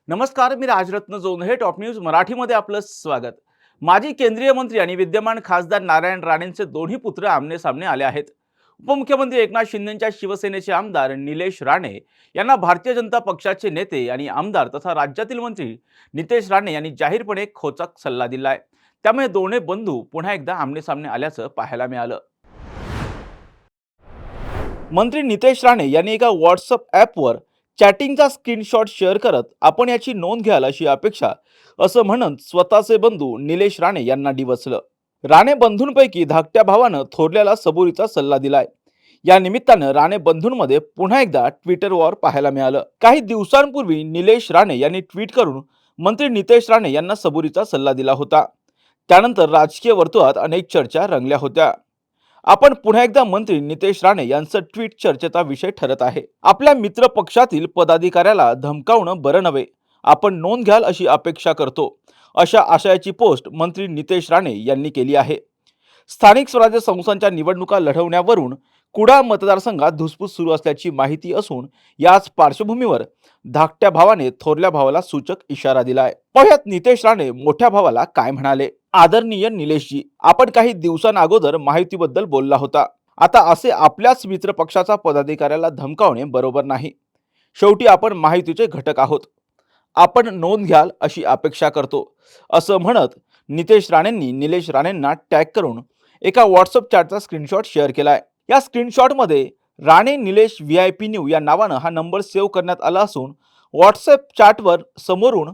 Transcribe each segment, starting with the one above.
नमस्कार, मी Rajratna Jondhale. Top news मराठीमध्ये आपलं स्वागत. माजी केंद्रीय मंत्री आणि विद्यमान खासदार नारायण राणेंचे दोन्ही पुत्र आमने सामने आले आहेत. उपमुख्यमंत्री एकनाथ शिंदेंच्या शिवसेनेचे आमदार निलेश राणे यांना भारतीय जनता पक्षाचे नेते आणि आमदार तथा राज्यातील मंत्री नितेश राणे यांनी जाहीरपणे खोचक सल्ला दिलाय. त्यामुळे दोन्ही बंधू पुन्हा एकदा आमने सामने आल्याचं पाहायला मिळालं. मंत्री नितेश राणे यांनी एका व्हॉट्सअप ॲपवर चॅटिंगचा स्क्रीनशॉट शेअर करत आपण याची नोंद घ्याल अशी अपेक्षा असं म्हणत स्वतःचे बंधू निलेश राणे यांना डिवचलं. राणे बंधूंपैकी धाकट्या भावानं थोरल्याला सबुरीचा सल्ला दिलाय. या निमित्तानं राणे बंधूंमध्ये पुन्हा एकदा ट्विटर वॉर पाहायला मिळालं. काही दिवसांपूर्वी निलेश राणे यांनी ट्विट करून मंत्री नितेश राणे यांना सबुरीचा सल्ला दिला होता. त्यानंतर राजकीय वर्तुळात अनेक चर्चा रंगल्या होत्या. आपण पुन्हा एकदा मंत्री नितेश राणे यांचं ट्विट चर्चेचा विषय ठरत आहे. आपल्या मित्र पक्षातील पदाधिकाऱ्याला धमकावणं बरं नव्हे, आपण नोंद घ्याल अशी अपेक्षा करतो, अशा आशयाची पोस्ट मंत्री नितेश राणे यांनी केली आहे. स्थानिक स्वराज्य संस्थांच्या निवडणुका लढवण्यावरून कुडाळ मतदारसंघात धुसफूस सुरू असल्याची माहिती असून याच पार्श्वभूमीवर धाकट्या भावाने थोरल्या भावाला सूचक इशारा दिलाय. पाहुयात नितेश राणे मोठ्या भावाला काय म्हणाले. आदरणीय निलेशजी, आपण काही दिवसांअगोदर माहितीबद्दल बोलला होता. आता असे आपल्याच मित्र पक्षाचा पदाधिकाऱ्याला धमकावणे बरोबर नाही. शेवटी आपण माहितीचे घटक आहोत. आपण नोंद घ्याल अशी अपेक्षा करतो, असं म्हणत नितेश राणेंनी निलेश राणेंना टॅग करून एका व्हॉट्सअप चॅटचा स्क्रीनशॉट शेअर केलाय. या स्क्रीनशॉटमध्ये राणे निलेश VIP न्यू या नावानं हा नंबर सेव्ह करण्यात आला असून व्हॉट्सअप चॅटवर समोरून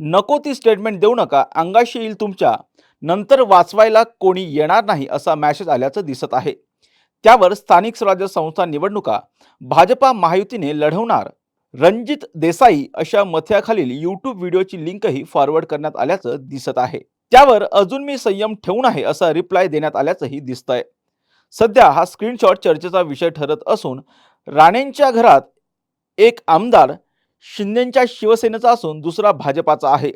नको ती स्टेटमेंट देऊ नका, अंगाशी येईल तुमच्या, नंतर वाचवायला कोणी येणार नाही असा मेसेज आल्याचं दिसत आहे. त्यावर स्थानिक स्वराज्य संस्था निवडणुका भाजपा महायुतीने लढवणार रणजित देसाई अशा मथ्याखालील यूट्यूब व्हिडिओची लिंकही फॉरवर्ड करण्यात आल्याचं दिसत आहे. त्यावर अजून मी संयम ठेवून आहे असा रिप्लाय देण्यात आल्याचंही दिसतंय. सध्या हा स्क्रीनशॉट चर्चेचा विषय ठरत असून राणेंच्या घरात एक आमदार शिंदेंच्या शिवसेनेचा असून दुसरा भाजपाचा आहे.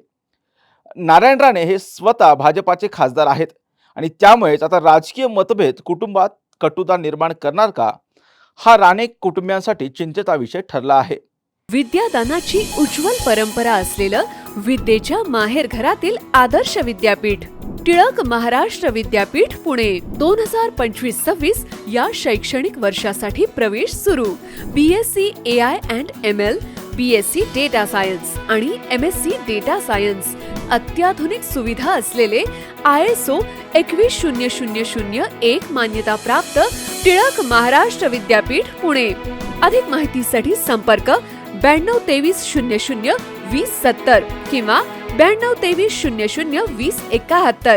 नारायण राणे हे स्वतः भाजपाचे खासदार आहेत आणि त्यामुळेच आता राजकीय मतभेद कुटुंबात कटुता निर्माण करणार का, हा राणे कुटुंबियांसाठी चिंतेचा विषय ठरला आहे. विद्यादानाची उज्ज्वल परंपरा असलेलं विद्येच्या माहेर घरातील आदर्श विद्यापीठ टिळक महाराष्ट्र विद्यापीठ पुणे 2025-26 या शैक्षणिक वर्षासाठी प्रवेश सुरू. BSc AI and ML, BSc data science आणि MSc डेटा सायन्स. अत्याधुनिक सुविधा असलेले ISO 21001 मान्यता प्राप्त टिळक महाराष्ट्र विद्यापीठ पुणे. अधिक माहितीसाठी संपर्क 922300 2070 किंवा 922300 2071.